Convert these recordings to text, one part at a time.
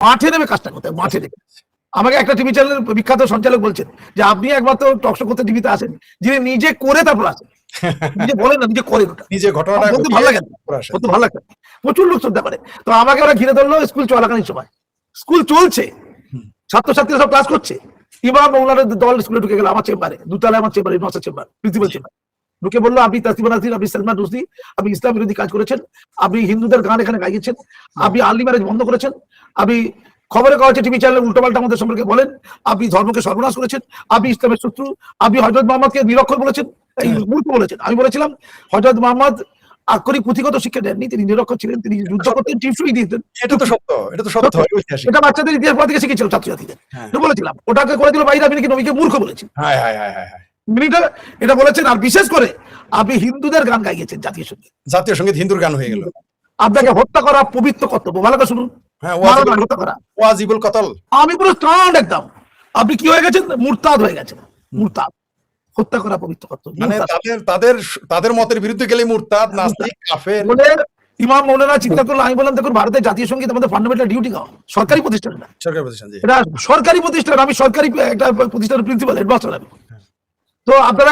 মাঠে নেমে কাজটা করতে, মাঠে নেমে। আমাকে একটা টিভি চ্যানেলের বিখ্যাত সঞ্চালক বলছেন যে আপনি একমাত্র টকশো করতে টিভিতে আসেন যিনি নিজে করে তারপর আসেন, নিজে বলেন না, নিজে করেন ওটা। নিজে ঘটনাটা বলতে ভালো লাগে, বলতে ভালো লাগে, প্রচুর লোক শ্রদ্ধা করে। তো আমাকে ওরা ঘিরে ধরলো স্কুল চলাকালীন সময়, স্কুল চলছে, ছাত্রছাত্রীরা সব ক্লাস করছে, ইমাম মৌলানার দল স্কুলে ঢুকে গেল আমার চেম্বারে, দুতলায় আমার চেম্বারে, নসা চেম্বার, প্রিন্সিপাল চেম্বার। ঢুকে বললো আপনি তাসলিমা নাসরিন, আপনি সালমান রুশদি, আপনি ইসলাম বিরোধী কাজ করেছেন, আপনি হিন্দুদের গান এখানে গাইছেন, আপনি আর্লি ম্যারেজ বন্ধ করেছেন, আপনি খবরের কাগজে টিভি চ্যানেলে উল্টোপাল্টা আমাদের সম্পর্কে বলেন, আপনি ধর্মকে সর্বনাশ করেছেন, আপনি ইসলামের শত্রু, আপনি হযরত মুহাম্মদকে নিরক্ষর বলেছেন, এই মূর্খ বলেছেন। আমি বলেছিলাম হযরত মুহাম্মদ আক্ষরিক পুঁথিগত শিক্ষা দেননি, তিনি নিরক্ষর ছিলেন, তিনি যুদ্ধ করতেন, টিপসই দিতেন। এটা তো সত্য, এটা তো সত্য, এটা বাচ্চাদের ইতিহাস পড়া থেকে শিখেছিল ছাত্রছাত্রীদের। বলেছিলাম ওটাকে করে দিল বাইরে, আপনি নাকি নবীকে মূর্খ বলেছেন। এটা বলেছেন। আর বিশেষ করে আপনি হিন্দুদের গান গাইছেন, জাতীয় সঙ্গীত, জাতীয় সঙ্গীত হিন্দুর গান হয়ে গেল। আপনাকে হত্যা করা পবিত্র কর্তব্য, ভালো করে শুনুন। হত্যা করা ওয়াজিবুল কতল। আমি পুরো স্ট্যান্ড একদম। আপনি কি হয়ে গেছেন? মুরতাদ হয়ে গেছেন, মুরতাদ। হত্যা করা পবিত্র কর্তব্য, মানে তাদের মতের বিরুদ্ধে গেলে মুরতাদ, নাস্তিক, কাফের বলে ইমাম মৌলানা চিন্তা করলো। আমি বললাম দেখুন, ভারতের জাতীয় সঙ্গীত আমাদের ফান্ডামেন্টাল ডিউটি গাওয়া, সরকারি প্রতিষ্ঠান না, সরকারি প্রতিষ্ঠান, এটা সরকারি প্রতিষ্ঠান, আমি সরকারি একটা প্রতিষ্ঠানের প্রিন্সিপাল, হেডমাস্টার আমি। তো আপনারা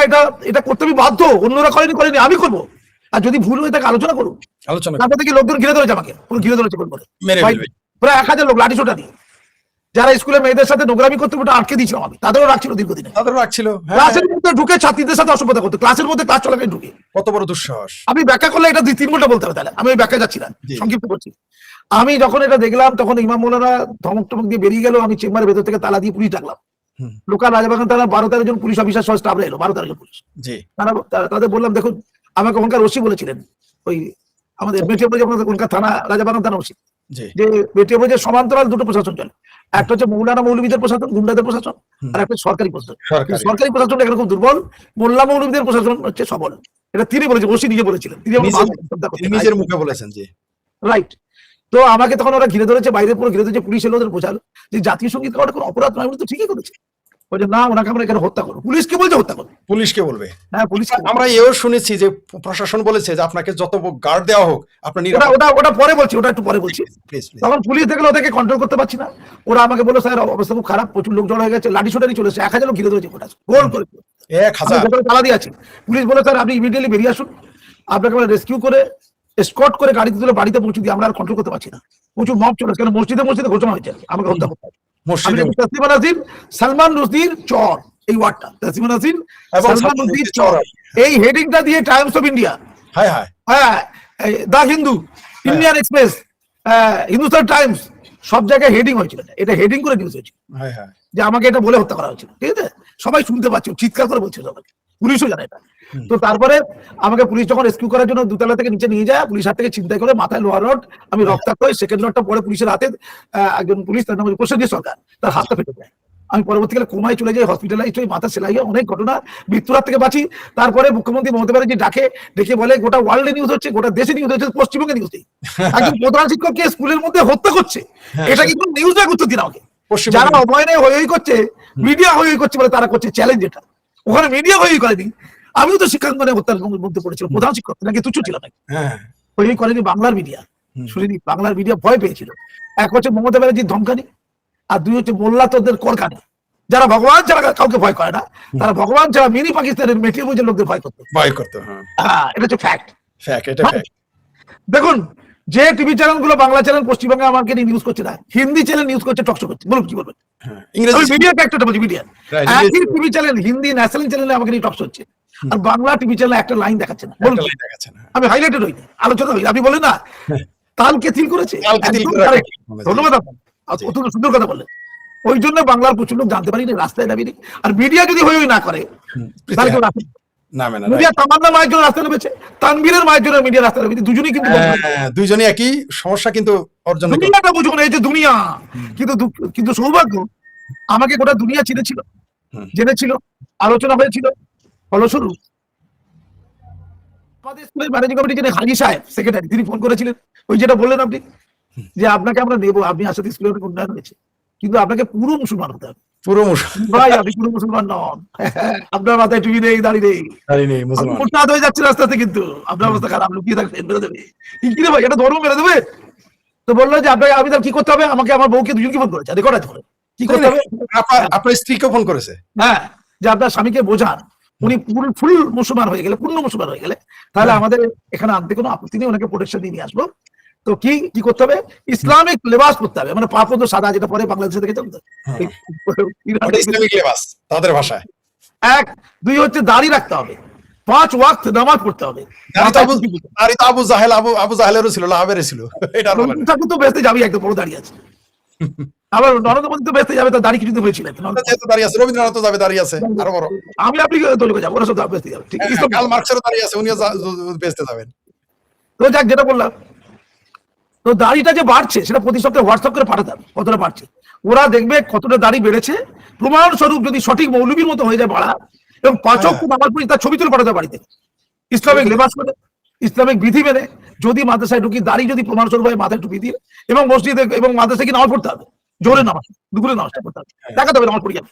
এটা করতে আমি বাধ্য, অন্যরা করেনি, আমি করবো। আর যদি ভুল হয়ে থাকে আলোচনা করুন, তারপর দেখি লোকজন ঘিরে ধরেছে আমাকে, ঘিরে ধরেছে প্রায় 1000 লোক লাঠি সোটা দিয়ে, যারা স্কুলে মেয়েদের সাথে নোংরামি করতে ওটা আটকে দিয়েছিলাম আমি, তাদেরও রাখছিল দীর্ঘদিনে, ক্লাসের মধ্যে ঢুকে ছাত্রীদের সাথে অসভ্যতা করতো, ক্লাসের মধ্যে ক্লাস চলাকালীন ঢুকে। কত বড় দুঃসাহস! আমি ব্যাখ্যা করলে এটা 2-3 ঘন্টা বলতে হবে, তাহলে আমি ওই ব্যাখ্যা যাচ্ছি না, সংক্ষিপ্ত করছি। আমি যখন এটা দেখলাম তখন ইমাম মৌলানা ধমক টমক দিয়ে বেরিয়ে গেল, আমি চেম্বারের ভেতর থেকে তালা দিয়ে পুলিশ ডাকলাম। লোকাল রাজাবাগান থানা 12-13 জন পুলিশ অফিসার সহ স্টাফরা এলো, 12-13 জন পুলিশ। তাদের বললাম দেখুন, আমাকে ওখানকার ওসি বলেছিলেন, ওই আমাদের মেটিয়াপুর ওখানকার থানা, রাজাবাগান থানা ওসি, যে মেটিয়াপুরের সমান্তরাল দুটো প্রশাসন চলে, একটা হচ্ছে মৌলানা মৌলবীদের প্রশাসন, গুন্ডাদের প্রশাসন, আর একটা সরকারি প্রশাসন। সরকারি প্রশাসন এখানে খুব দুর্বল, মোল্লা মৌলবীদের প্রশাসন হচ্ছে সবল। এটা তিনি বলেছেন, ওসি নিজে বলেছিলেন, তিনি নিজের মুখে বলেছেন। জি, রাইট। তো আমাকে তখন ওরা ঘিরে ধরেছে, বাইরে পুরো ঘিরে ধরেছে, পুলিশ এলো, ওদের বোঝালো যে জাতীয় সঙ্গীত গাওয়াটা কোনো অপরাধ নয়, তো ঠিকই করেছে। বলছে না, ওনাকে আমরা এখানে হত্যা করবো। পুলিশকে বলছে হত্যা করবো, পুলিশকে বলবে। হ্যাঁ, পুলিশ। আমরা এও শুনেছি যে প্রশাসন বলেছে যে আপনাকে যত গার্ড দেওয়া হোক আপনার ওটা পরে বলছি, ওটা একটু পরে বলছি। তখন পুলিশ দেখলো ওদেরকে কন্ট্রোল করতে পারছি না, ওরা আমাকে বললো স্যার অবস্থা খুব খারাপ, প্রচুর লোক জড়ো হয়ে গেছে, লাঠি সোটা নিয়ে চলে এসেছে, 1000 লোক ঘিরে ধরেছে, গোল করে 1000 তালা দিয়ে আছে। পুলিশ বলে স্যার আপনি ইমিডিয়েটলি বেরিয়ে আসুন, আপনাকে আমরা রেস্কিউ করে এসকর্ট করে গাড়িতে তুলে বাড়িতে পৌঁছে দিয়ে আমরা আর কন্ট্রোল করতে পারছি না, প্রচুর মব চলে, কেন মসজিদে ঘোষণা হয়েছে আমাকে হত্যা করতে হবে। তাসলিমা নাসরিন, সালমান রুশদির চর, এই ওয়ার্ডটা তাসলিমা নাসরিন, সালমান রুশদির চর, এই হেডিংটা দিয়ে Times of India, the Hindu, Indian Express, Hindustan Times, সব জায়গায় হেডিং হয়েছিল। এটা হেডিং করে নিউজ হয়েছিল যে আমাকে এটা বলে হত্যা করা হয়েছিল, ঠিক আছে? সবাই শুনতে পাচ্ছিল, চিৎকার করে বলছিল সবাই, পুলিশও জানে এটা। তো তারপরে আমাকে পুলিশ যখন রেস্কিউ করার জন্য দুতলা থেকে নিচে নিয়ে যায়, পুলিশ হাত থেকে ছিনতাই করে মাথায় লোহার রড, আমি রক্তাক্ত হয়ে সেকেন্ড রডটা পরে পুলিশের হাতে, একজন পুলিশ তার নাম প্রসেনজিৎ সরকার, তার হাতটা ফেটে যায়। আমি পরবর্তীকালে কোমায় চলে যাই, হসপিটালাইজড হয়ে, মাথা সেলাই হয়, অনেক ঘটনা, মৃত্যুর হাত থেকে বাঁচি। তারপরে মুখ্যমন্ত্রী মমতা ব্যানার্জি ডেকে বলে গোটা ওয়ার্ল্ডে নিউজ হচ্ছে, গোটা দেশে নিউজ হচ্ছে, পশ্চিমবঙ্গে নিউজ নেই, একজন প্রধান শিক্ষককে স্কুলের মধ্যে হত্যা করছে, এটা কিন্তু নিউজ না করতে দিন আমাকে। যারা অভয়নে হই করছে, মিডিয়া হই করছে বলে তারা করছে চ্যালেঞ্জ, এটা ওখানে মিডিয়া হই করেনি। আমিও তো শিক্ষাঙ্গনে হত্যার মধ্যে পড়েছিলাম, প্রধান শিক্ষক নাকি তুচ্ছ ছিল নাকি, ওই করেনি বাংলার মিডিয়া, শুনিনি, বাংলার মিডিয়া ভয় পেয়েছিল। এক হচ্ছে মমতা ব্যানার্জির ধমকানি, আর 2 হচ্ছে মোল্লা তোদের করকানি, যারা ভগবান ছাড়া কাউকে ভয় করে না, তারা ভগবান ছাড়া মিনি পাকিস্তানের মেটিয়াপুরের লোকদের ভয় করতো। এটা হচ্ছে ফ্যাক্ট। দেখুন, যে টিভি চ্যানেলগুলো বাংলা চ্যানেল পশ্চিমবঙ্গে আমাকে নিয়ে নিউজ করছে না, হিন্দি চ্যানেল নিউজ করছে, টকশো করছে, বলুন কি বলবেন? মিডিয়া ফ্যাক্টরটা বলছি, মিডিয়া একই টিভি চ্যানেল, হিন্দি ন্যাশনাল চ্যানেলে আমাকে নিয়ে টকশো হচ্ছে, আর বাংলা টিভি চ্যানেলে একটা লাইন দেখাচ্ছে না, বলুন। আমি হাইলাইটেড হইনি, আলোচনা হইনি, আপনি বলেন না তালকে তিল করেছে। ধন্যবাদ, অত সুন্দর কথা বললেন। ওই জন্য বাংলার প্রচুর লোক জানতে পারি না, রাস্তায় নামিনি। আর মিডিয়া যদি হই না করে, তাহলে কেউ রাস্তায় মিডিয়া, তামান্না মায়ের জন্য রাস্তায় নেমেছে, তানভীরের মায়ের জন্য মিডিয়া রাস্তায় নেমেছে, দুজনেই কিন্তু দুইজনই একই সমস্যা, কিন্তু অর্জন দুনিয়াটা বুঝুন, এই যে দুনিয়া। কিন্তু সৌভাগ্য, আমাকে গোটা দুনিয়া চিনেছিল, জেনেছিল, আলোচনা হয়েছিল। ফলস্বরূপ আমাদের স্কুলের ম্যানেজিং কমিটি যিনি হাজি সাহেব সেক্রেটারি, তিনি ফোন করেছিলেন, ওই যেটা বললেন আপনি, যে আপনাকে আমরা নেবো, আপনি আসলে স্কুলে অনেক উন্নয়ন হয়েছে, কিন্তু আপনাকে পুরো মুসলমান হতে হবে। পুরো মুসলমান ভাই, আপনি পুরো মুসলমান নন, আপনার মাথায় টুপি নেই, দাড়ি নেই, মুরতাদ হয়ে যাচ্ছে রাস্তাতে, কিন্তু আপনার অবস্থা খারাপ, লুকিয়ে থাকবেন, মেরে দেবে। কি রে ভাই, এটা ধর্ম মেরে দেবে? তো বললো যে আপনাকে আমি তার কি করতে হবে, আমাকে আমার বউকে দুজনকে ফোন করেছে, রেকর্ড আছে, কি করতে হবে, আপনার স্ত্রীকে ফোন করেছে? হ্যাঁ, যে আপনার স্বামীকে বোঝান, উনি ফুল মুসলমান হয়ে গেলে, পূর্ণ মুসলমান হয়ে গেলে তাহলে আমাদের এখানে আনতে কোনো আপত্তি নেই, ওনাকে প্রোটেকশন দিয়ে নিয়ে আসবো। তো কি করতে হবে, ইসলামিক লেবাস করতে হবে, মানে পাপন্দ সাদা, যেটা পরে বাংলাদেশে দেখেছেন তো, ইসলামিক লেবাস তাদের ভাষায়। এক, দুই হচ্ছে দাড়ি রাখতে হবে, 5 ওয়াক্ত নামাজ পড়তে হবে। আবু জাহেলেরও ছিল, লাহাবেরও ছিল, এটা তো বেঁচতে যাবি, একদম বড় দাঁড়িয়ে আছে। আবার নরেন্দ্র মোদী তো বেঁচতে যাবে, তার দাড়ি কিছুদিন হয়েছিল, দাঁড়িয়ে আছে, রবীন্দ্রনাথ তো যাবে, দাঁড়িয়ে আছে আরো বড়, আপনি দলকে যাবো, ওরা সব বেঁচতে যাবে, ঠিক আছে, কাল মার্কসেরও দাঁড়িয়ে আছে, উনিও বেঁচতে যাবেন। তো যাক, যেটা বললাম, তো দাড়িটা যে বাড়ছে সেটা প্রতি সপ্তাহে হোয়াটসঅ্যাপ করে পাঠাতে হবে কতটা বাড়ছে, ওরা দেখবে কতটা দাড়ি বেড়েছে, প্রমাণস্বরূপ যদি সঠিক মৌলবীর মতো হয়ে যায় বাড়া, এবং 5 ওয়াক্ত নামাজ পড়ি তার ছবি তুলে পাঠাতে বাড়িতে, ইসলামিক লেবাস করে, ইসলামিক বিধি মেনে, যদি মাদ্রাসায় ঢুকি দাড়ি যদি প্রমাণস্বরূপ হয় মাথায় টুপি দিয়ে, এবং মসজিদে এবং মাদ্রাসায় কি নামাজ পড়তে হবে, জোরে নামাজ, দুপুরে নামাজটা পড়তে হবে, দেখাতে হবে নামাজ পড়ি যাবে,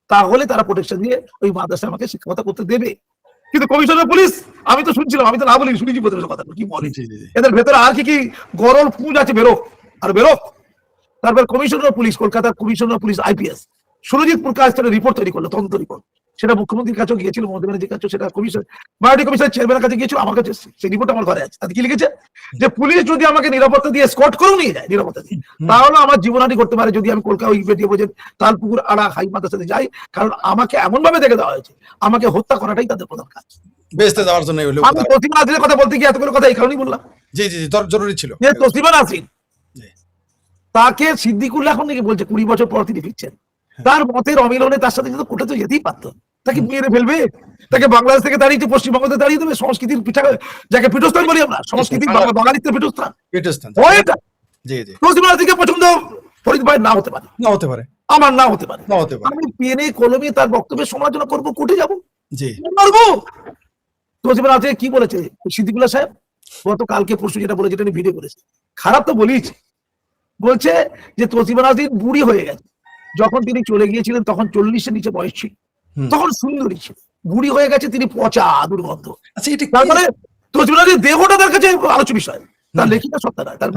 তাহলে তারা প্রোটেকশন দিয়ে ওই মাদ্রাসায় আমাকে শিক্ষকতা করতে দেবে। কিন্তু কমিশনার পুলিশ, আমি তো শুনছিলাম, আমি তো না বলিনি, শুনেছি প্রতিবেশন কথা, কি বলে এদের ভেতরে আর কি গরল পুঁজ আছে, বেরোক আর বেরোক। তারপর কমিশনার পুলিশ, কলকাতার কমিশনার পুলিশ IPS সুরজিৎ প্রকাশ রিপোর্ট তৈরি করলো, তদন্ত রিপোর্ট, সেটা মুখ্যমন্ত্রীর কাছেও গিয়েছিল, মমতা ব্যানার্জির কাছেও, সেটা কমিশন মাইনরিটি কমিশনের চেয়ারম্যানের কাছে গিয়েছিল, আমার কাছে সেই রিপোর্ট আমার ঘরে আছে। তাতে কি লিখেছে, যে পুলিশ যদি আমাকে নিরাপত্তা দিয়ে স্কট করেও নিয়ে যায়, নিরাপত্তা দিয়ে, তাহলে আমার জীবনহানি করতে পারে যদি আমি কলকাতা ওই বেটিয়ে বোঝেন তালপুকুর আড়া হাই মাদ্রাসাতে যাই, কারণ আমাকে এমন ভাবে দেখে দেওয়া হয়েছে, আমাকে হত্যা করাটাই তাদের প্রধান কাজ। বেঁচতে যাওয়ার জন্য আমি তসলিমা নাসরিনের কথা বলতে গিয়ে এতগুলো কথা এই কারণেই বললাম, জি জরুরি ছিল। যে তসলিমা নাসরিন, তাকে সিদ্দিকুল্লাহ এখন নাকি বলছে 20 বছর পর তিনি ফিরছেন, তার মতের অমিলনে তার সাথে কিন্তু কোর্টে তো যেতেই পারতো, তাকে মেরে ফেলবে, তাকে বাংলাদেশ থেকে দাঁড়িয়ে পশ্চিমবঙ্গতে দাঁড়িয়ে দেবে, সংস্কৃতির পিঠা, যাকে পীঠস্থান বলি আমরা, সংস্কৃতির বাঙালিত্বের পীঠস্থান, তসলিমা নাসরিনকে পছন্দ ফরিদ ভাই না হতে পারে, আমার না হতে পারে, আমি পেনে কলমে তার বক্তব্যের সমালোচনা করবো, কোর্টে যাবো, মারবো। তসলিমা নাসরিন কি বলেছে সিদ্দিকুল্লাহ সাহেব গতকালকে পরশু, যেটা বলে, যেটা ভিডিও করেছে, খারাপ তো বলিস, বলছে যে তসলিমা নাসরিন বুড়ি হয়ে গেছে, যখন তিনি চলে গিয়েছিলেন তখন 40-এর নিচে বয়স ছিল, তখন সুন্দরী ছিল, বুড়ি হয়ে গেছে তিনি, পচা দুর্গন্ধ। তার মানে তসলিমা নাসরিন দেহটা তার কাছে আলোচ্য বিষয়, তার লেখিকা সত্তা নয়, তার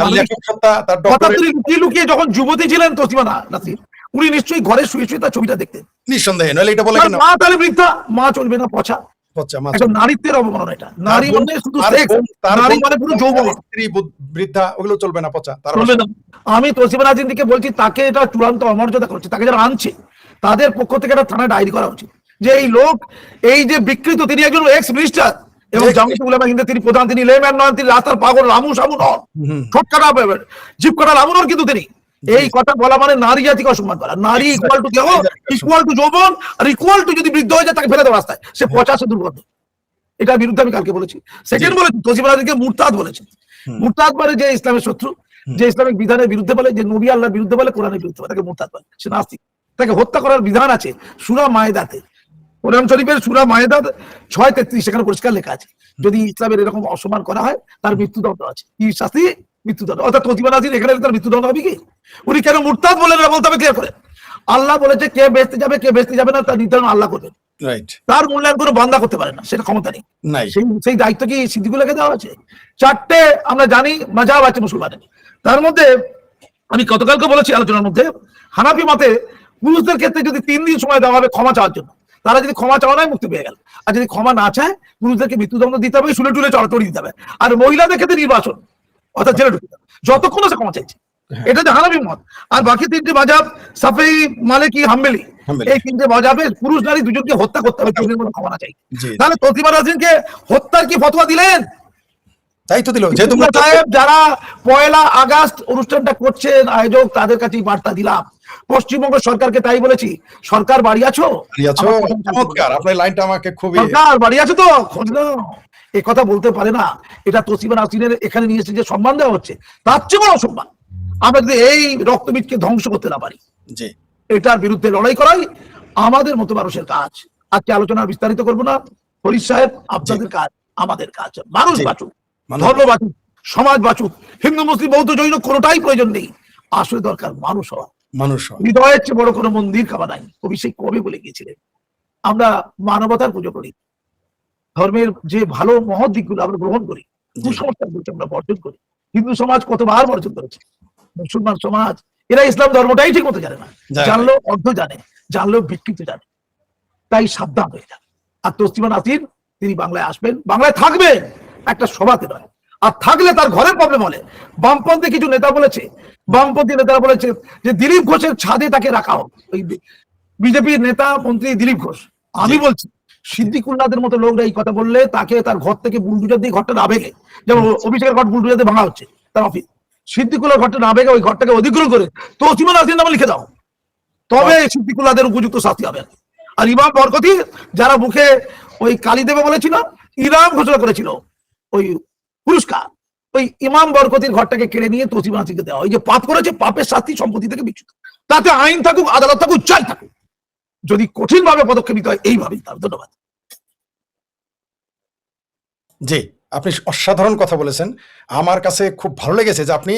কথা তিনি লুকিয়ে লুকিয়ে যখন যুবতী ছিলেন তসলিমা নাসরিন, উনি নিশ্চয়ই ঘরে শুয়ে শুয়ে তার ছবিটা দেখতেন, নিঃসন্দেহে, নইলে এটা বলে কেন, মা তাহলে বৃদ্ধা, মা চলবে না, পচা, নারীত্বের অবমাননা এটা, নারী মানে শুধু সেক্স, নারী মানে পুরো যৌবন, স্ত্রী বৃদ্ধা, ওগুলো চলবে না, পচা, চলবে না। আমি তসলিমা নাসরিনকে বলছি, তাকে এটা চূড়ান্ত অমর্যাদা করছে, তাকে যারা আনছে তাদের পক্ষ থেকে একটা থানায় ডায়েরি করা উচিত, যে এই লোক, এই যে বিকৃত, তিনি একজন এক্স মিনিস্টার এবং জামিয়াতুল উলামা হিন্দের তিনি প্রধান, তিনি লেম্যান নন, তিনি রাস্তার পাগল রামু সামু নন, ঠোঁট কাটা জিপ কাটা রামু নন, কিন্তু তিনি এই কথা বলা মানে নারী জাতিকে অসম্মান করা, নারী ইকুয়াল টু দেহ, ইকুয়াল টু যৌবন, আর ইকুয়াল টু যদি বৃদ্ধ হয়ে যায় তাকে ফেলে দেওয়া রাস্তায়, সে 50 দুর্গন্ধ। এটার বিরুদ্ধে আমি কালকে বলেছি। সেকেন্ড বলেছি, তসলিমা নাসরিনকে মুরতাদ বলেছে। মুরতাদ মানে যে ইসলামের শত্রু, যে ইসলামিক বিধানের বিরুদ্ধে বলে, যে নবী আল্লাহর বিরুদ্ধে বলে, কোরআনের বিরুদ্ধে বলে, তাকে মুরতাদ বলে, সে নাস্তিক। তাকে হত্যা করার বিধান আছে সূরা মায়েদাতে, কোরআন শরীফের সূরা মায়েদা 6:33, সেখানে পরিষ্কার লেখা আছে, যদি ইসলামের এরকম অসম্মান করা হয় তার মৃত্যুদণ্ড আছে, কি শাস্তি, মৃত্যুদণ্ড। অর্থাৎ তসলিমা নাসরিন এখানে তার মৃত্যুদণ্ড হবে কি? উনি কেন মুরতাদ বলেন না বলতে হবে ক্লিয়ার করে। আল্লাহ বলেছে কে বেহেশতে যাবে কে বেহেশতে যাবে না তার নির্ধারণ আল্লাহ করবেন, তার মূল্যায়ন কোনো বান্দা করতে পারে না, সেটা ক্ষমতা নেই, সেই দায়িত্ব কি সিদ্দিকুল্লাহকে দেওয়া আছে? 4টে আমরা জানি মাযহাব আছে মুসলমানের, তার মধ্যে আমি গতকালকে বলেছি আলোচনার মধ্যে, হানাফি মতে পুরুষদের ক্ষেত্রে যদি 3 দিন সময় দেওয়া হবে ক্ষমা চাওয়ার জন্য, তারা যদি ক্ষমা চাওয়া নয় মুক্তি পেয়ে গেল, আর যদি ক্ষমা না চায় পুরুষদেরকে মৃত্যুদণ্ড দিতে হবে, শুলে টুলে চড়াচড়ি দিতে হবে, আর মহিলাদের ক্ষেত্রে নির্বাচন, অর্থাৎ জেলে ঢুকতে হবে যতক্ষণ সে ক্ষমা চাইছে, এটা যে হানাফি মত। আর বাকি 3টে মাযহাব শাফিঈ, মালিকি, হাম্বলি, এই 3টে মাযহাবে পুরুষ নারী দুজনকে হত্যা করতে হবে, কেউ কোনো ক্ষমা না চাই। তাহলে তসলিমা নাসরিনকে হত্যার কি ফতোয়া দিলেন? তাই তো দিল। সাহেব যারা 1 আগস্ট অনুষ্ঠানটা করছেন আয়োজক, তাদের কাছে বার্তা দিলাম, পশ্চিমবঙ্গ সরকারকে তাই বলেছি, সরকার বাড়ি আছো? চমৎকার, আপনার লাইনটা আমাকে খুবই, সরকার বাড়ি আছো তো, খোঁজ নাও। এ কথা বলতে পারে না, এটা তসলিমা নাসরিনের এখানে নিয়ে এসে যে সম্মান দেওয়া হচ্ছে তার চেয়ে বড় সম্মান। আমরা যদি এই রক্তবীজকে ধ্বংস করতে না পারি, এটার বিরুদ্ধে লড়াই করাই আমাদের মতো মানুষের কাজ। আজকে আলোচনা বিস্তারিত করবো না। ফরিদ সাহেব, আপনাদের কাজ, আমাদের কাজ, মানুষ বাঁচুক, ধর্ম বাঁচুক, সমাজ বাঁচুক, হিন্দু মুসলিম বৌদ্ধ জৈন কোনোটাই প্রয়োজন নেই, আসলে দরকার মানুষ হওয়া। হৃদয়ের চেয়ে বড় কোনো মন্দির খাওয়া নাই, কবি সেই কবে বলে গিয়েছিলেন। আমরা মানবতার পুজো করি, ধর্মের যে ভালো মহৎ দিকগুলো আমরা গ্রহণ করি, কুসংস্কার বলছে আমরা বর্জন করি। হিন্দু সমাজ কতবার বর্জন করেছে, মুসলমান সমাজ এরা ইসলাম ধর্মটাই ঠিক মতো জানে না, জানলেও অর্ধ জানে, জানলেও বিকৃত জানে, তাই সাবধান হয়ে যান। আর তসলিমা নাসরিন তিনি বাংলায় আসবেন, বাংলায় থাকবেন, একটা সভাতে নয়। আর থাকলে তার ঘরের প্রবলেম হলে, বামপন্থী কিছু নেতা বলেছে, বামপন্থী নেতারা বলেছে যে দিলীপ ঘোষের ছাদে তাকে রাখা হোক, ওই বিজেপির নেতা মন্ত্রী দিলীপ ঘোষ। আমি বলছি সিদ্দিকুল্লাহদের মতো লোকরা এই কথা বললে তাকে তার ঘর থেকে বুলডুজার দিয়ে ঘরটা না ভেঙে, যেমন অভিষেকের ঘর বুলডুজার দিয়ে ভাঙা হচ্ছে তার অফিস, সিদ্দিকুল্লাহ ঘরটা না ভেঙে ওই ঘরটাকে অধিগ্রহণ করে তসলিমা নাসরিন নামে লিখে দাও, তবে সিদ্দিকুল্লাহদের উপযুক্ত শাস্তি হবে। আর ইমাম বরকতি যারা মুখে ওই কালী দেবে বলেছিল, ইনাম ঘোষণা করেছিল ওই পুরস্কার, ওই ইমাম বরকতির ঘরটাকে কেড়ে নিয়ে তসলিমা নাসরিনকে দেওয়া। ওই যে পাপ করেছে, পাপের শাস্তি সম্পত্তি থেকে বিচ্যুত, তাতে আইন থাকুক, আদালত থাকুক, চাই থাকুক, যদি কঠিন ভাবে পদক্ষেপ নিতে হয় এইভাবেই। তার ধন্যবাদ। জি, আপনি অসাধারণ কথা বলেছেন। আমার কাছে খুব ভালো লেগেছে যে আপনি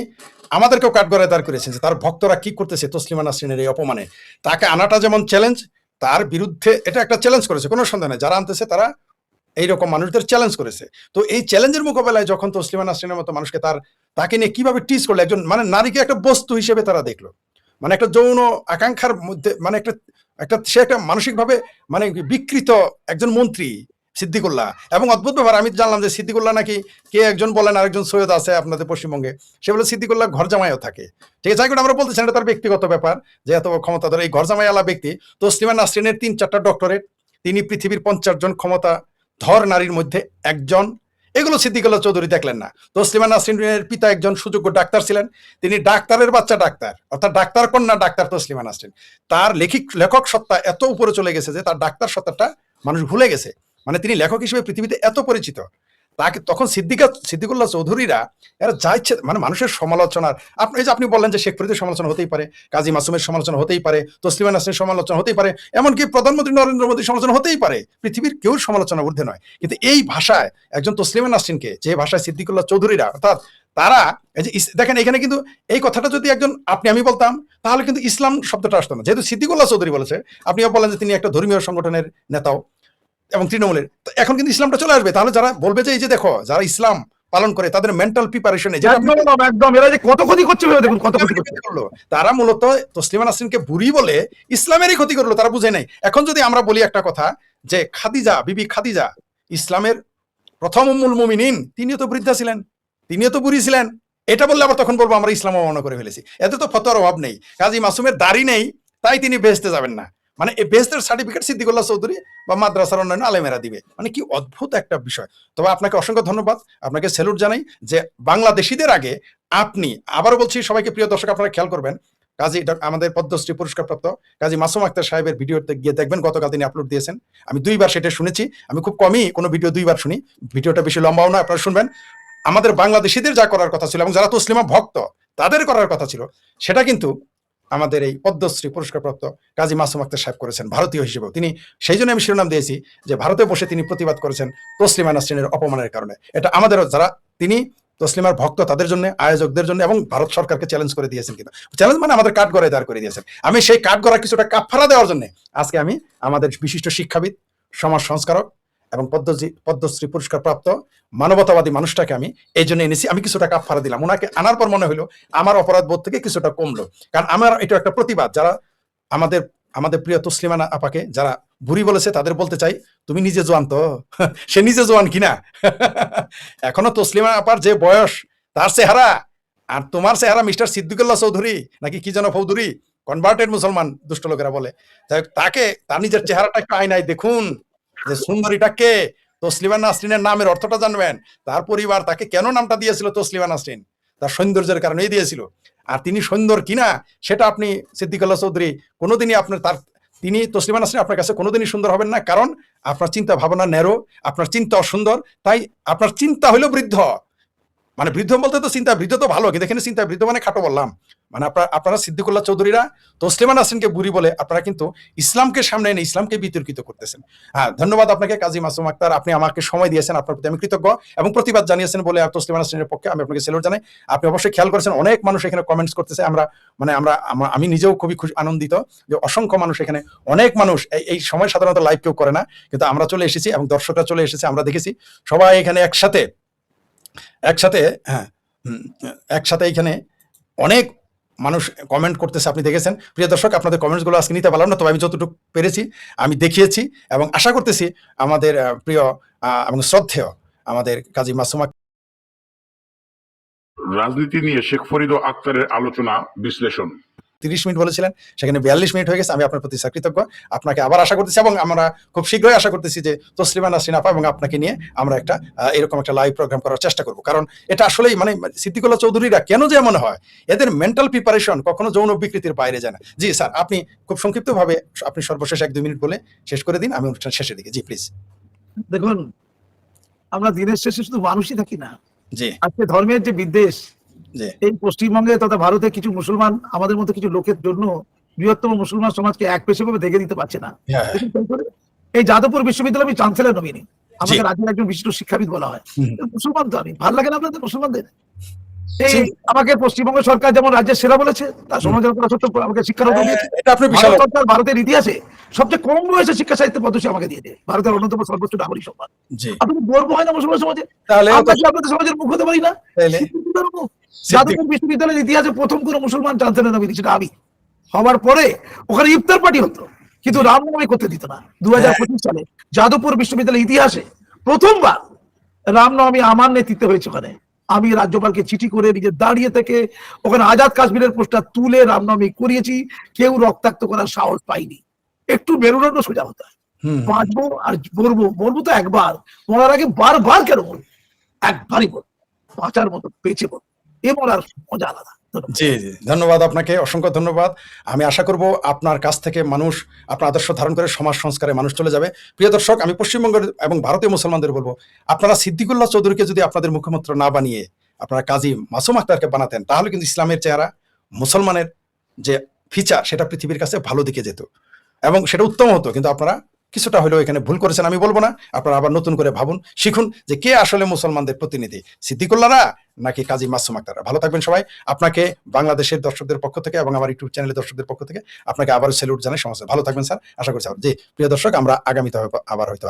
আমাদেরকেও কাঠগড়ায় দাঁড় করেছেন যে তার ভক্তরা কি করতেছে তসলিমা নাসরিনের এই অপমানে। তাকে আনাটা যেমন চ্যালেঞ্জ, তার বিরুদ্ধে এটা একটা চ্যালেঞ্জ করেছে, কোনো সন্দেহ নেই। যারা আনতেছে তারা এইরকম মানুষদের চ্যালেঞ্জ করেছে। তো এই চ্যালেঞ্জের মোকাবেলায় যখন তসলিমা নাসরিনের মতো মানুষকে তাকে নিয়ে কিভাবে টিজ করলো, একজন মানে নারীকে একটা বস্তু হিসেবে তারা দেখলো, মানে একটা যৌন আকাঙ্ক্ষার মধ্যে, মানে সে একটা মানসিকভাবে মানে বিকৃত একজন মন্ত্রী সিদ্দিকুল্লাহ। এবং অদ্ভুত ব্যাপার, আমি জানলাম যে সিদ্দিকুল্লাহ নাকি কে একজন বলেন, আরেকজন সৈয়দ আছে আপনাদের পশ্চিমবঙ্গে, সে বলে সিদ্দিকুল্লাহ ঘর জামাইও থাকে। ঠিক আছে, আমরা বলতেছেন এটা তার ব্যক্তিগত ব্যাপার যে এত ক্ষমতাধর এই ঘর জামাইওয়ালা ব্যক্তি। তসলিমা নাসরিনের 3-4টা ডক্টরেট, তিনি পৃথিবীর 50 জন ক্ষমতাধর নারীর মধ্যে একজন, এগুলো সিদ্দিকুল্লাহ চৌধুরী দেখলেন না। তসলিমা নাসরিনের পিতা একজন সুযোগ্য ডাক্তার ছিলেন, তিনি ডাক্তারের বাচ্চা ডাক্তার, অর্থাৎ ডাক্তার কন্যা ডাক্তার তসলিমা নাসরিন। তার লেখক সত্তা এত উপরে চলে গেছে যে তার ডাক্তার সত্তাটা মানুষ ভুলে গেছে, মানে তিনি লেখক হিসেবে পৃথিবীতে এত পরিচিত। তাকে তখন সিদ্দিকুল্লাহ চৌধুরীরা এরা যা ইচ্ছে, মানে মানুষের সমালোচনার, আপনি বললেন যে শেখ ফরিদের সমালোচনা হতেই পারে, কাজী মাসুমের সমালোচনা হতেই পারে, তসলিমা নাসরিনের সমালোচনা হতেই পারে, এমনকি প্রধানমন্ত্রী নরেন্দ্র মোদীর সমালোচনা হতেই পারে, পৃথিবীর কেউ সমালোচনা ঊর্ধ্বে নয়। কিন্তু এই ভাষায় একজন তসলিমা নাসরিনকে, যে ভাষায় সিদ্দিকুল্লাহ চৌধুরীরা, অর্থাৎ তারা এই যে দেখেন এখানে কিন্তু এই কথাটা যদি একজন আমি বলতাম তাহলে কিন্তু ইসলাম শব্দটা আসতো না। যেহেতু সিদ্দিকুল্লাহ চৌধুরী বলেছে, আপনিও বলেন যে তিনি একটা ধর্মীয় সংগঠনের নেতাও এবং তৃণমূলের, তো এখন কিন্তু ইসলামটা চলে আসবে। তাহলে যারা বলবে যে এই যে দেখো যারা ইসলাম পালন করে তাদের মেন্টাল প্রিপারেশনে একদম এরা যে কত ক্ষতি করছে, দেখুন কত ক্ষতি করলো। তারা মূলত তসলিমা নাসরিনকে বুড়ি বলে ইসলামেরই ক্ষতি করলো, তারা বুঝে নাই। এখন যদি আমরা বলি একটা কথা যে খাদিজা, বিবি খাদিজা ইসলামের প্রথম উম্মুল মুমিনিন, তিনিও তো বৃদ্ধা ছিলেন, তিনিও তো বুড়ি ছিলেন, এটা বললে আবার তখন বলবো আমরা ইসলাম অবমাননা করে ফেলেছি। এতে তো ফতোয়ার অভাব নেই। কাজী মাসুমের দাড়ি নেই তাই তিনি বেহেশতে যাবেন না, মানে এই বেহেশতের সার্টিফিকেট সিদ্দিকুল্লাহ চৌধুরী বা মাদ্রাসার অন্যান্য আলেমেরা দিবে, মানে কি অদ্ভুত একটা বিষয়। তবে আপনাকে অসংখ্য ধন্যবাদ, আপনাকে স্যালুট জানাই যে বাংলাদেশিদের আগে আপনি, আবারও বলছি সবাইকে, প্রিয় দর্শক আপনারা খেয়াল করবেন, কাজী আমাদের পদ্মশ্রী পুরস্কারপ্রাপ্ত কাজী মাসুম আক্তার সাহেবের ভিডিওতে গিয়ে দেখবেন, গতকাল তিনি আপলোড দিয়েছেন। আমি 2বার সেটা শুনেছি, আমি খুব কমই কোনো ভিডিও 2বার শুনি, ভিডিওটা বেশি লম্বাও না, আপনারা শুনবেন। আমাদের বাংলাদেশিদের যা করার কথা ছিল এবং যারা তসলিমা ভক্ত তাদের করার কথা ছিল, সেটা কিন্তু আমাদের এই পদ্মশ্রী পুরস্কারপ্রাপ্ত কাজী মাসুম আক্তার সাহেব করেছেন, ভারতীয় হিসেবেও। তিনি সেই জন্য আমি শিরোনাম দিয়েছি যে ভারতে বসে তিনি প্রতিবাদ করেছেন তসলিমা নাসরিনের অপমানের কারণে। এটা আমাদেরও, যারা তিনি তসলিমার ভক্ত তাদের জন্য, আয়োজকদের জন্য, এবং ভারত সরকারকে চ্যালেঞ্জ করে দিয়েছেন, কিন্তু চ্যালেঞ্জ মানে আমাদের কাঠগড়ায় দাঁড় করে দিয়েছেন। আমি সেই কাঠগড়া কিছুটা কাফারা দেওয়ার জন্য আজকে আমি আমাদের বিশিষ্ট শিক্ষাবিদ, সমাজ সংস্কারক এবং পদ্মশ্রী পুরস্কার প্রাপ্ত মানবতাবাদী মানুষটাকে আমি এই জন্য এনেছি। আমি কিছুটা কাফারা দিলাম, ওনাকে আনার পর মনে হলো আমার অপরাধ বোধ থেকে কিছুটা কমলো, কারণ আমার এটা একটা প্রতিবাদ। যারা আমাদের প্রিয় তসলিমা আপাকে যারা বুড়ি বলেছে তাদের বলতে চাই, তুমি নিজে জোয়ান তো, সে নিজে জোয়ান কিনা, এখনো তসলিমা আপার যে বয়স তার চেহারা আর তোমার চেহারা মিস্টার সিদ্দিকুল্লাহ চৌধুরী নাকি কি যেন ফৌধুরী, কনভার্টেড মুসলমান দুষ্ট লোকেরা বলে, তাকে তার নিজের চেহারাটা একটু আয়নায় দেখুন যে সুন্দরীটা কে। তসলিমা নাসরিনের নামের অর্থটা জানবেন, তার পরিবার তাকে কেন নামটা দিয়েছিল তসলিমা নাসরিন, তার সৌন্দর্যের কারণেই দিয়েছিল। আর তিনি সুন্দর কিনা সেটা আপনি সিদ্দিকুল্লাহ চৌধুরী কোনোদিনই তিনি তসলিমা নাসরিন আপনার কাছে কোনোদিনই সুন্দর হবেন না, কারণ আপনার চিন্তা ভাবনা ন্যারো, আপনার চিন্তা অসুন্দর, তাই আপনার চিন্তা হলো বৃদ্ধ। মানে বৃদ্ধ বলতে তো চিন্তা বৃদ্ধ তো ভালো, কিন্তু এখানে চিন্তা বৃদ্ধ মানে খাটো বললাম। মানে আপনারা সিদ্দিকুল্লাহ চৌধুরীরা তসলিমা নাসরিনকে বুড়ি বলে আপনারা কিন্তু ইসলামকে সামনে এনে ইসলামকে বিতর্কিত করতেছেন। হ্যাঁ, ধন্যবাদ আপনাকে কাজী মাসুম আক্তার, আপনি আমাকে সময় দিয়েছেন, আপনার প্রতি আমি কৃতজ্ঞ এবং প্রতিবাদ জানিয়েছেন বলে তসলিমা নাসরিনের পক্ষে আমি আপনাকে স্যালুট জানাই। আপনি অবশ্যই খেয়াল করেছেন অনেক মানুষ এখানে কমেন্টস করতেছে, আমি নিজেও খুবই আনন্দিত যে অসংখ্য মানুষ এখানে, অনেক মানুষ এই সময় সাধারণত লাইভ কেউ করে না, কিন্তু আমরা চলে এসেছি এবং দর্শকরা চলে এসেছে, আমরা দেখেছি সবাই এখানে একসাথে এখানে অনেক মানুষ কমেন্ট করতেছে, আপনি দেখেছেন। প্রিয় দর্শক, আপনাদের কমেন্টসগুলো আজকে নিতে পারলাম না, তবে আমি যতটুকু পেরেছি আমি দেখিয়েছি, এবং আশা করতেছি আমাদের প্রিয় এবং শ্রদ্ধেয় আমাদের কাজী মাসুমা রাজনীতি নিয়ে শেখ ফরিদ ও আক্তারের আলোচনা বিশ্লেষণ 30 মিনিট বলেছিলেন, সেখানে 42 মিনিট হয়ে গেছে। আমি আপনার প্রতি কৃতজ্ঞ। আপনাকে আবার আশা করতেছি, এবং আমরা খুব শীঘ্রই আশা করতেছি যে তসলিমা নাসরিন আপা এবং আপনাকে নিয়ে আমরা একটা এরকম একটা লাইভ প্রোগ্রাম করার চেষ্টা করব। কারণ এটা আসলেই মানে সিদ্দিকুল্লাহ চৌধুরীরা কেন যে এমন হয়, এদের মেন্টাল প্রিপারেশন কখনো যৌন বিকৃতির বাইরে যায় না। জি স্যার, আপনি খুব সংক্ষিপ্তভাবে আপনি সর্বশেষ 1-2 মিনিট বলে শেষ করে দিন, আমি অনুষ্ঠান শেষের দিকে। জি প্লিজ। দেখুন, আমরা দিনের শেষে শুধু মানুষই থাকি না, জি আজকে ধর্মের যে বিদ্বেষ জি এই পশ্চিমবঙ্গে তথা ভারতে কিছু মুসলমান আমাদের মতো কিছু লোকের জন্য বৃহত্তম মুসলমান সমাজকে এক পেশে ভাবে দেখে দিতে পারছে না। হ্যাঁ। এই যাদবপুর বিশ্ববিদ্যালয় আমি চ্যান্সেলর নমিনি, আমাকে জি। রাজ্যের একজন বিশিষ্ট শিক্ষাবিদ বলা হয়। হুম। মুসলমান তো আমি, ভালো লাগে না আপনাদের মুসলমানদের? এই জি। আমাকে পশ্চিমবঙ্গ সরকার যেমন রাজ্যের সেরা বলেছে, তার সমালোচনা সত্ত্বেও আমাকে শিক্ষারত্ন দিয়েছে। এটা আপনি বিশাল ভারত সরকার ভারতের ইতিহাসে সবচেয়ে কম বয়সে শিক্ষা সাহিত্য পদবী আমাকে দিয়ে দেয়, ভারতের অন্যতম সর্বোচ্চ নাগরিক সম্মান। জি। আপনাদের গর্ব হয় না মুসলমান সমাজে? তাহলে আমরা কি আপনাদের সমাজের মুখ হতে পারি না? তাহলে সিদ্দিকুল্লাহর মুখ। যাদবপুর বিশ্ববিদ্যালয়ের ইতিহাসে প্রথম কোনো মুসলমান চ্যান্সেলর নমিনি সেটা আমি। হওয়ার পরে ওখানে ইফতার পার্টি হতো, কিন্তু রামনবমী করতে দিত না। 2025 সালে যাদবপুর বিশ্ববিদ্যালয়ের ইতিহাসে প্রথমবার রামনবমী আমার নেতৃত্বে হয়েছে। ওখানে আমি রাজ্যপালকে চিঠি করে নিজে দাঁড়িয়ে থেকে ওখানে আজাদ কাশ্মীরের পোস্টার তুলে রামনবমী করিয়েছি। কেউ রক্তাক্ত করার সাহস পাইনি। একটু মেরুদণ্ড সোজা হতে হয়। বাঁচবো আর মরবো তো একবার, মরার আগে বারবার কেন বলবো? একবারই বলবো, বাঁচার মতো বেঁচে বলবো, এ মরার মজা আলাদা। জি জি, ধন্যবাদ আপনাকে, অসংখ্য ধন্যবাদ। আমি আশা করব আপনার কাছ থেকে মানুষ আপনার আদর্শ ধারণ করে সমাজ সংস্কারে মানুষ চলে যাবে। প্রিয় দর্শক, আমি পশ্চিমবঙ্গের এবং ভারতীয় মুসলমানদের বলবো, আপনারা সিদ্দিকুল্লাহ চৌধুরীকে যদি আপনাদের মুখপাত্র না বানিয়ে আপনারা কাজী মাসুম আক্তারকে বানাতেন, তাহলে কিন্তু ইসলামের চেহারা, মুসলমানের যে ফিচার, সেটা পৃথিবীর কাছে ভালো দিকে যেত এবং সেটা উত্তম হতো। কিন্তু আপনারা কিছুটা হলেও এখানে ভুল করেছেন, আমি বলবো না। আপনারা আবার নতুন করে ভাবুন, শিখুন যে কে আসলে মুসলমানদের প্রতিনিধি, সিদ্দিকুল্লাহরা নাকি কাজী মাসুম আক্তাররা। ভালো থাকবেন সবাই। আপনাকে বাংলাদেশের দর্শকদের পক্ষ থেকে এবং আমার ইউটিউব চ্যানেলের দর্শকদের পক্ষ থেকে আপনাকে আবারও স্যালুট জানাই। সমস্যা ভালো থাকবেন স্যার, আশা করছি। জি প্রিয় দর্শক, আমরা আগামীতে আবার হয়তো